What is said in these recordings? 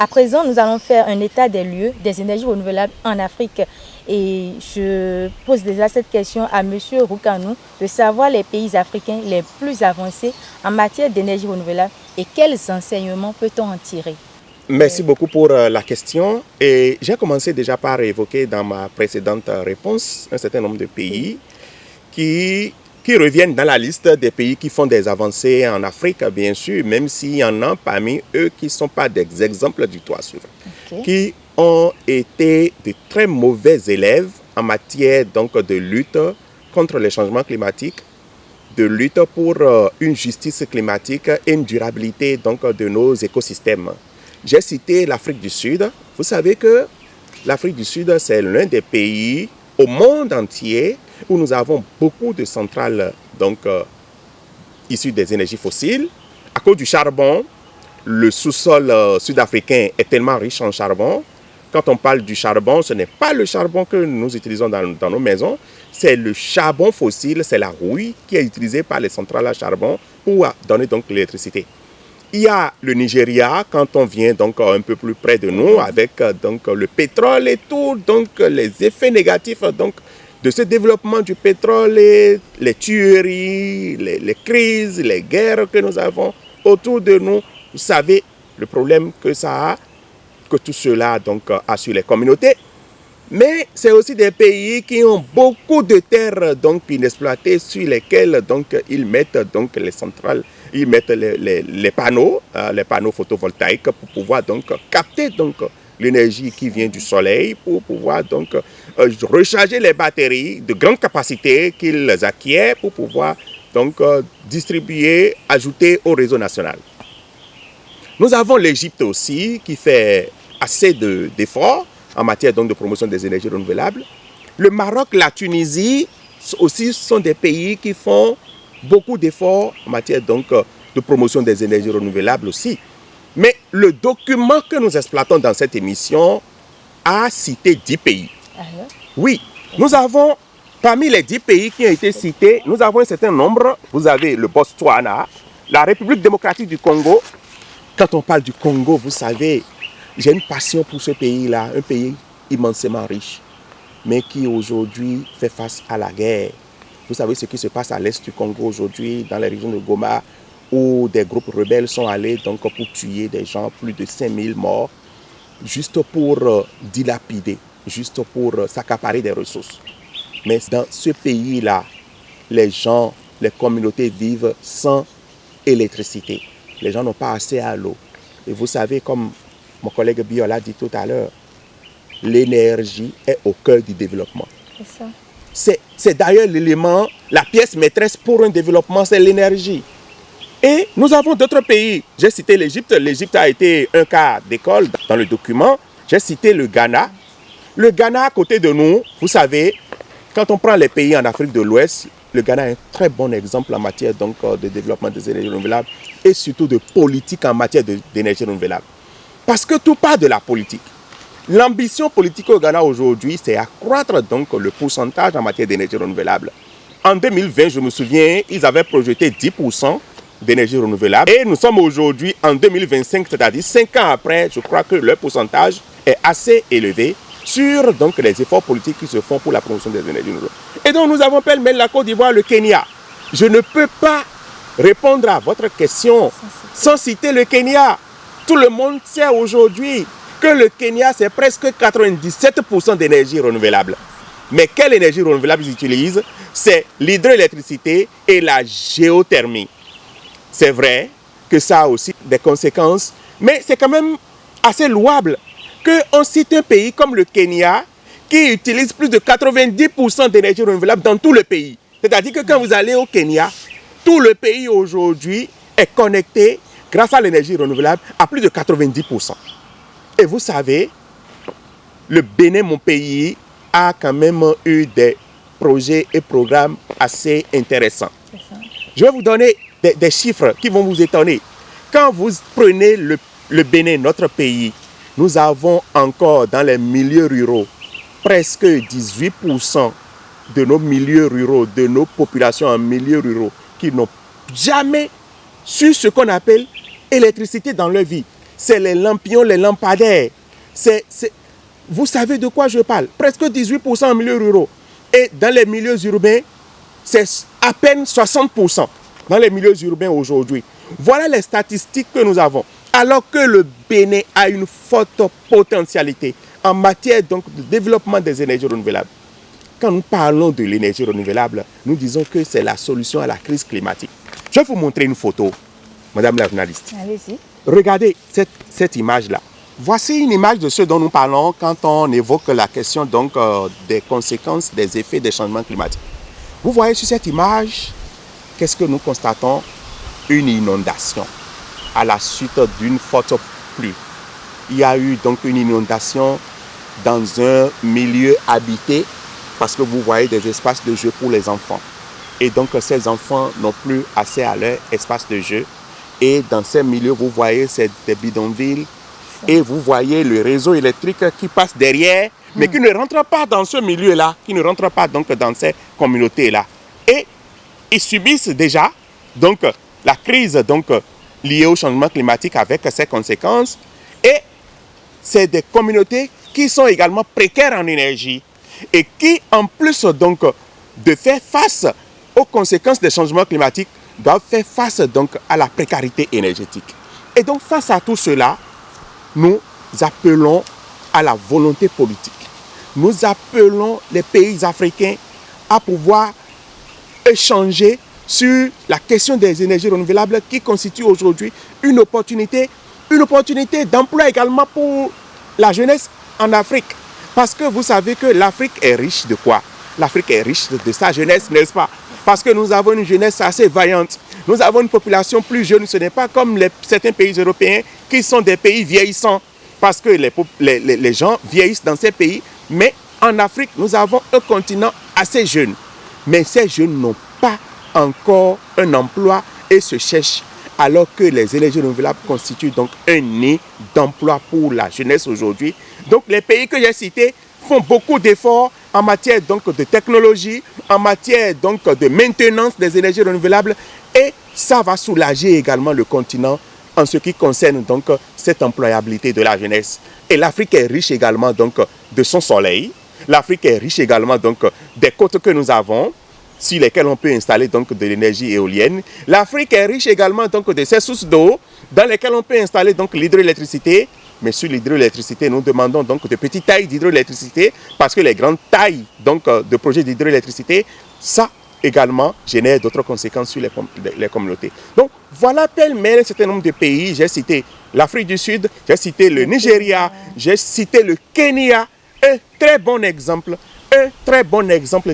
À présent, nous allons faire un état des lieux des énergies renouvelables en Afrique. Et je pose déjà cette question à M. Roukanou de savoir les pays africains les plus avancés en matière d'énergie renouvelable et quels enseignements peut-on en tirer. Merci beaucoup pour la question. Et j'ai commencé déjà par évoquer dans ma précédente réponse un certain nombre de pays qui reviennent dans la liste des pays qui font des avancées en Afrique, bien sûr, même s'il y en a parmi eux qui ne sont pas des exemples du tout à suivre, qui ont été de très mauvais élèves en matière donc, de lutte contre les changements climatiques, de lutte pour une justice climatique et une durabilité donc, de nos écosystèmes. J'ai cité l'Afrique du Sud. Vous savez que l'Afrique du Sud, c'est l'un des pays au monde entier où nous avons beaucoup de centrales donc, issues des énergies fossiles. À cause du charbon, le sous-sol sud-africain est tellement riche en charbon. Quand on parle du charbon, ce n'est pas le charbon que nous utilisons dans nos maisons, c'est le charbon fossile, c'est la rouille qui est utilisée par les centrales à charbon pour donner donc l'électricité. Il y a le Nigeria, quand on vient donc un peu plus près de nous, avec donc le pétrole et tout, donc les effets négatifs donc, de ce développement du pétrole, et les tueries, les crises, les guerres que nous avons autour de nous. Vous savez le problème que ça a, que tout cela donc, a sur les communautés. Mais c'est aussi des pays qui ont beaucoup de terres donc, inexploitées sur lesquelles donc, ils mettent donc, les centrales, ils mettent les panneaux photovoltaïques pour pouvoir donc, capter donc, l'énergie qui vient du soleil, pour pouvoir donc, recharger les batteries de grande capacité qu'ils acquièrent pour pouvoir donc, distribuer, ajouter au réseau national. Nous avons l'Égypte aussi qui fait assez d'efforts en matière donc, de promotion des énergies renouvelables. Le Maroc, la Tunisie aussi sont des pays qui font beaucoup d'efforts en matière donc, de promotion des énergies renouvelables aussi. Mais le document que nous exploitons dans cette émission a cité 10 pays. Oui, nous avons, parmi les 10 pays qui ont été cités, nous avons un certain nombre. Vous avez le Botswana, la République démocratique du Congo. Quand on parle du Congo, vous savez, j'ai une passion pour ce pays-là, un pays immensément riche, mais qui aujourd'hui fait face à la guerre. Vous savez ce qui se passe à l'est du Congo aujourd'hui, dans la région de Goma, où des groupes rebelles sont allés donc, pour tuer des gens, plus de 5000 morts, juste pour dilapider, juste pour s'accaparer des ressources. Mais dans ce pays-là, les gens, les communautés vivent sans électricité. Les gens n'ont pas accès à l'eau. Et vous savez, comme mon collègue Biola a dit tout à l'heure, l'énergie est au cœur du développement. C'est d'ailleurs l'élément, la pièce maîtresse pour un développement, c'est l'énergie. Et nous avons d'autres pays. J'ai cité l'Égypte. L'Égypte a été un cas d'école dans le document. J'ai cité le Ghana. Le Ghana, à côté de nous, vous savez, quand on prend les pays en Afrique de l'Ouest, le Ghana est un très bon exemple en matière donc, de développement des énergies renouvelables et surtout de politique en matière d'énergie renouvelable. Parce que tout part de la politique. L'ambition politique au Ghana aujourd'hui, c'est accroître donc le pourcentage en matière d'énergie renouvelable. En 2020, je me souviens, ils avaient projeté 10% d'énergie renouvelable. Et nous sommes aujourd'hui en 2025, c'est-à-dire 5 ans après, je crois que le pourcentage est assez élevé sur donc, les efforts politiques qui se font pour la promotion des énergies renouvelables. Et donc nous avons pêle-mêle la Côte d'Ivoire, le Kenya. Je ne peux pas répondre à votre question sans citer le Kenya. Tout le monde sait aujourd'hui que le Kenya, c'est presque 97% d'énergie renouvelable. Mais quelle énergie renouvelable ils utilisent? C'est l'hydroélectricité et la géothermie. C'est vrai que ça a aussi des conséquences, mais c'est quand même assez louable qu'on cite un pays comme le Kenya qui utilise plus de 90% d'énergie renouvelable dans tout le pays. C'est-à-dire que quand vous allez au Kenya, tout le pays aujourd'hui est connecté grâce à l'énergie renouvelable à plus de 90%. Et vous savez, le Bénin, mon pays, a quand même eu des projets et programmes assez intéressants. Je vais vous donner des chiffres qui vont vous étonner. Quand vous prenez le Bénin, notre pays, nous avons encore dans les milieux ruraux presque 18% de nos milieux ruraux, de nos populations en milieux ruraux qui n'ont jamais su ce qu'on appelle électricité dans leur vie. c'est les lampions, les lampadaires. Vous savez de quoi je parle? Presque 18% en milieu rural. Et dans les milieux urbains, c'est à peine 60% dans les milieux urbains aujourd'hui. Voilà les statistiques que nous avons. Alors que le Bénin a une forte potentialité en matière donc, de développement des énergies renouvelables. Quand nous parlons de l'énergie renouvelable, nous disons que c'est la solution à la crise climatique. Je vais vous montrer une photo, madame la journaliste. Allez-y. Regardez cette image-là. Voici une image de ce dont nous parlons quand on évoque la question donc, des conséquences, des effets des changements climatiques. Vous voyez sur cette image, qu'est-ce que nous constatons? Une inondation à la suite d'une forte pluie. Il y a eu donc une inondation dans un milieu habité parce que vous voyez des espaces de jeu pour les enfants. Et donc ces enfants n'ont plus accès à leur espace de jeu. Et dans ces milieux, vous voyez, c'est des bidonvilles. Et vous voyez le réseau électrique qui passe derrière, mais qui ne rentre pas dans ce milieu-là, qui ne rentre pas donc dans ces communautés-là. Et ils subissent déjà donc, la crise donc, liée au changement climatique avec ses conséquences. Et c'est des communautés qui sont également précaires en énergie et qui, en plus donc, de faire face aux conséquences des changements climatiques, doivent faire face donc, à la précarité énergétique. Et donc, face à tout cela, nous appelons à la volonté politique. Nous appelons les pays africains à pouvoir échanger sur la question des énergies renouvelables qui constitue aujourd'hui une opportunité d'emploi également pour la jeunesse en Afrique. Parce que vous savez que l'Afrique est riche de quoi? L'Afrique est riche de sa jeunesse, n'est-ce pas? Parce que nous avons une jeunesse assez vaillante. Nous avons une population plus jeune. Ce n'est pas comme certains pays européens qui sont des pays vieillissants. Parce que les gens vieillissent dans ces pays. Mais en Afrique, nous avons un continent assez jeune. Mais ces jeunes n'ont pas encore un emploi et se cherchent. Alors que les énergies renouvelables constituent donc un nid d'emploi pour la jeunesse aujourd'hui. Donc les pays que j'ai cités font beaucoup d'efforts en matière donc, de technologie, en matière donc, de maintenance des énergies renouvelables. Et ça va soulager également le continent en ce qui concerne donc, cette employabilité de la jeunesse. Et l'Afrique est riche également donc, de son soleil. L'Afrique est riche également donc, des côtes que nous avons, sur lesquelles on peut installer donc, de l'énergie éolienne. L'Afrique est riche également donc, de ses sources d'eau, dans lesquelles on peut installer donc, l'hydroélectricité. Mais sur l'hydroélectricité, nous demandons donc de petites tailles d'hydroélectricité parce que les grandes tailles donc, de projets d'hydroélectricité, ça également génère d'autres conséquences sur les communautés. Donc voilà pêle-mêle un certain nombre de pays. J'ai cité l'Afrique du Sud, j'ai cité le Nigeria, j'ai cité le Kenya. Un très bon exemple,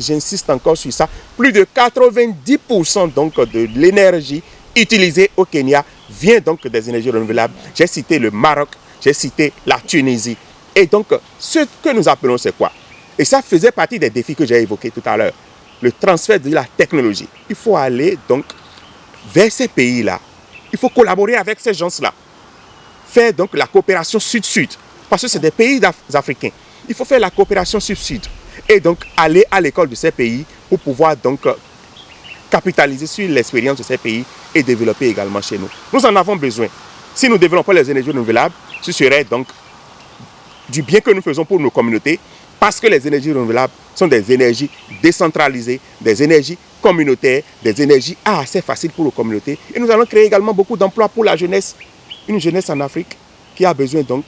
j'insiste encore sur ça. Plus de 90% donc, de l'énergie utilisée au Kenya vient donc des énergies renouvelables. J'ai cité le Maroc. J'ai cité la Tunisie. Et donc, ce que nous appelons, c'est quoi? Et ça faisait partie des défis que j'ai évoqués tout à l'heure. Le transfert de la technologie. Il faut aller donc vers ces pays-là. Il faut collaborer avec ces gens-là. Faire donc la coopération sud-sud. Parce que c'est des pays africains. Il faut faire la coopération sud-sud. Et donc, aller à l'école de ces pays pour pouvoir donc capitaliser sur l'expérience de ces pays et développer également chez nous. Nous en avons besoin. Si nous développons les énergies renouvelables, ce serait donc du bien que nous faisons pour nos communautés parce que les énergies renouvelables sont des énergies décentralisées, des énergies communautaires, des énergies assez faciles pour nos communautés. Et nous allons créer également beaucoup d'emplois pour la jeunesse, une jeunesse en Afrique qui a besoin donc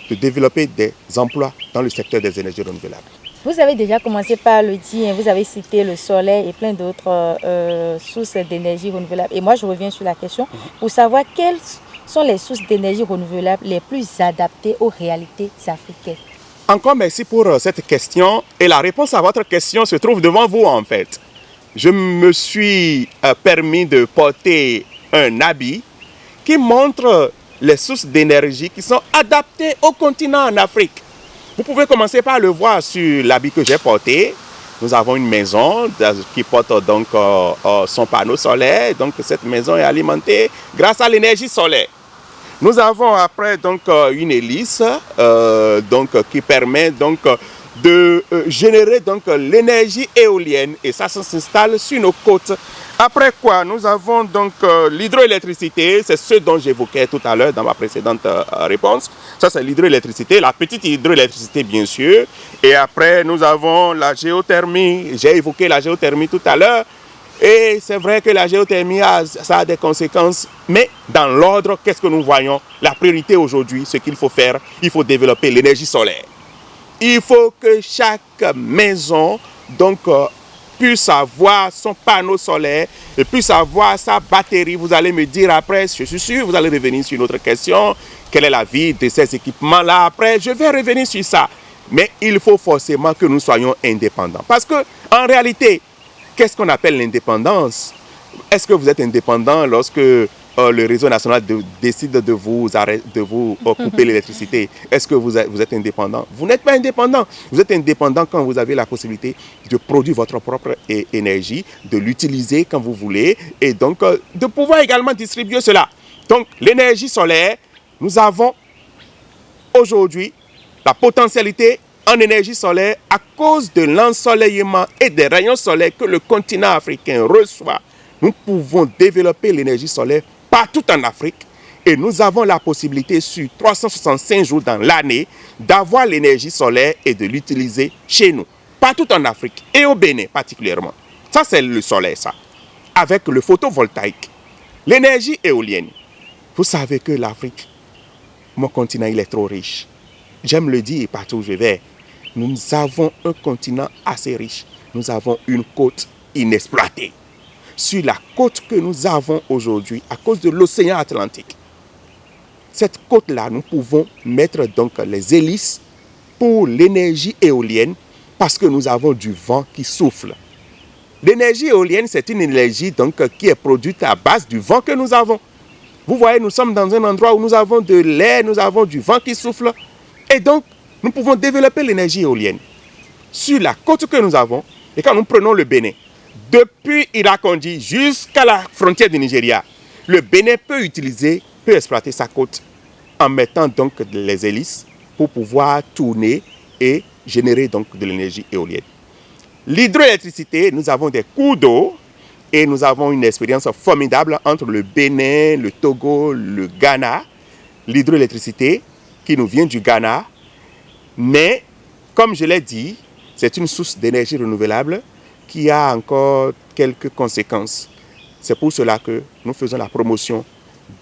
de développer des emplois dans le secteur des énergies renouvelables. Vous avez déjà commencé par le dire, vous avez cité le soleil et plein d'autres sources d'énergie renouvelable. Et moi, je reviens sur la question pour savoir quelles sont les sources d'énergie renouvelable les plus adaptées aux réalités africaines. Encore merci pour cette question. Et la réponse à votre question se trouve devant vous en fait. Je me suis permis de porter un habit qui montre les sources d'énergie qui sont adaptées au continent en Afrique. Vous pouvez commencer par le voir sur l'habit que j'ai porté. Nous avons une maison qui porte donc son panneau solaire. Donc cette maison est alimentée grâce à l'énergie solaire. Nous avons après donc une hélice donc, qui permet donc de générer donc l'énergie éolienne et ça s'installe sur nos côtes. Après quoi, nous avons donc l'hydroélectricité, c'est ce dont j'évoquais tout à l'heure dans ma précédente réponse. Ça, c'est l'hydroélectricité, la petite hydroélectricité, bien sûr. Et après, nous avons la géothermie. J'ai évoqué la géothermie tout à l'heure. Et c'est vrai que la géothermie, ça a des conséquences. Mais dans l'ordre, qu'est-ce que nous voyons? La priorité aujourd'hui, ce qu'il faut faire, il faut développer l'énergie solaire. Il faut que chaque maison, donc, puisse avoir son panneau solaire et puisse avoir sa batterie. Vous allez me dire après, je suis sûr, vous allez revenir sur une autre question. Quelle est la vie de ces équipements-là? Après, je vais revenir sur ça. Mais il faut forcément que nous soyons indépendants. Parce que, en réalité, qu'est-ce qu'on appelle l'indépendance? Est-ce que vous êtes indépendant lorsque le réseau national décide de vous couper l'électricité? Est-ce que vous êtes indépendant? Vous n'êtes pas indépendant. Vous êtes indépendant quand vous avez la possibilité de produire votre propre énergie, de l'utiliser quand vous voulez et donc de pouvoir également distribuer cela. Donc l'énergie solaire, nous avons aujourd'hui la potentialité en énergie solaire à cause de l'ensoleillement et des rayons solaires que le continent africain reçoit. Nous pouvons développer l'énergie solaire partout en Afrique et nous avons la possibilité sur 365 jours dans l'année d'avoir l'énergie solaire et de l'utiliser chez nous, partout en Afrique et au Bénin particulièrement. Ça, c'est le soleil, ça. Avec le photovoltaïque, l'énergie éolienne. Vous savez que l'Afrique, mon continent, il est trop riche. J'aime le dire partout où je vais. Nous avons un continent assez riche. Nous avons une côte inexploitée. Sur la côte que nous avons aujourd'hui, à cause de l'océan Atlantique, cette côte-là, nous pouvons mettre donc les hélices pour l'énergie éolienne parce que nous avons du vent qui souffle. L'énergie éolienne, c'est une énergie donc, qui est produite à base du vent que nous avons. Vous voyez, nous sommes dans un endroit où nous avons de l'air, nous avons du vent qui souffle. Et donc, nous pouvons développer l'énergie éolienne sur la côte que nous avons. Et quand nous prenons le Bénin, depuis Irakondi jusqu'à la frontière du Nigeria, le Bénin peut exploiter sa côte en mettant donc les hélices pour pouvoir tourner et générer donc de l'énergie éolienne. L'hydroélectricité, nous avons des cours d'eau et nous avons une expérience formidable entre le Bénin, le Togo, le Ghana. L'hydroélectricité qui nous vient du Ghana, mais comme je l'ai dit, c'est une source d'énergie renouvelable qui a encore quelques conséquences. C'est pour cela que nous faisons la promotion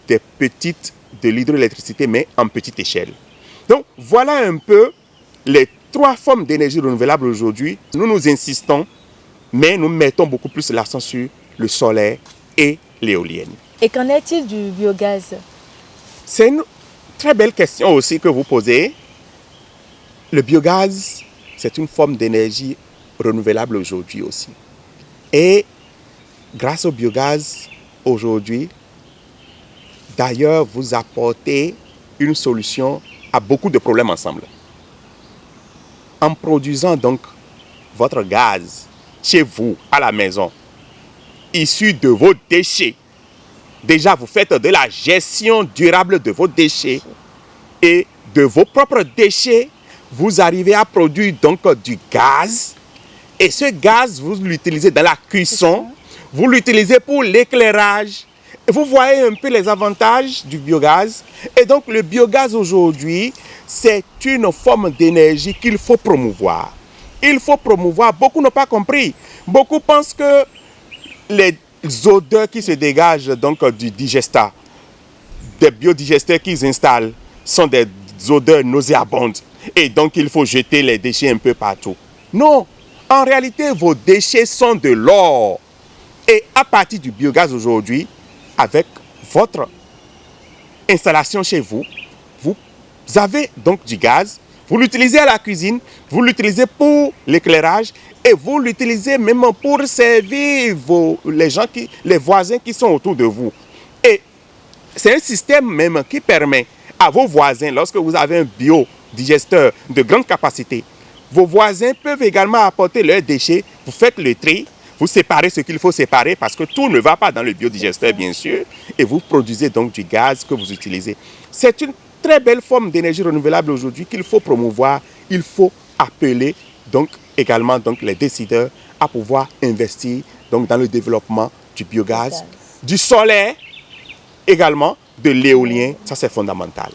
de l'hydroélectricité, mais en petite échelle. Donc, voilà un peu les 3 formes d'énergie renouvelable aujourd'hui. Nous insistons, mais nous mettons beaucoup plus l'accent sur le solaire et l'éolienne. Et qu'en est-il du biogaz? C'est une très belle question aussi que vous posez. Le biogaz, c'est une forme d'énergie renouvelable aujourd'hui aussi. Et grâce au biogaz, aujourd'hui, d'ailleurs, vous apportez une solution à beaucoup de problèmes ensemble. En produisant donc votre gaz chez vous, à la maison, issu de vos déchets, déjà vous faites de la gestion durable de vos déchets et de vos propres déchets, vous arrivez à produire donc du gaz. Et ce gaz, vous l'utilisez dans la cuisson, vous l'utilisez pour l'éclairage. Vous voyez un peu les avantages du biogaz. Et donc le biogaz aujourd'hui, c'est une forme d'énergie qu'il faut promouvoir. Il faut promouvoir, beaucoup n'ont pas compris. Beaucoup pensent que les odeurs qui se dégagent donc du digestat, des biodigesteurs qu'ils installent, sont des odeurs nauséabondes. Et donc il faut jeter les déchets un peu partout. Non, en réalité vos déchets sont de l'or. Et à partir du biogaz aujourd'hui, avec votre installation chez vous, vous avez donc du gaz, vous l'utilisez à la cuisine, vous l'utilisez pour l'éclairage et vous l'utilisez même pour servir les voisins qui sont autour de vous. Et c'est un système même qui permet à vos voisins, lorsque vous avez un biodigesteur de grande capacité, vos voisins peuvent également apporter leurs déchets, vous faites le tri, vous séparez ce qu'il faut séparer parce que tout ne va pas dans le biodigesteur bien sûr et vous produisez donc du gaz que vous utilisez. C'est une très belle forme d'énergie renouvelable aujourd'hui qu'il faut promouvoir, il faut appeler donc également donc les décideurs à pouvoir investir donc dans le développement du biogaz, du solaire également, de l'éolien. Ça c'est fondamental.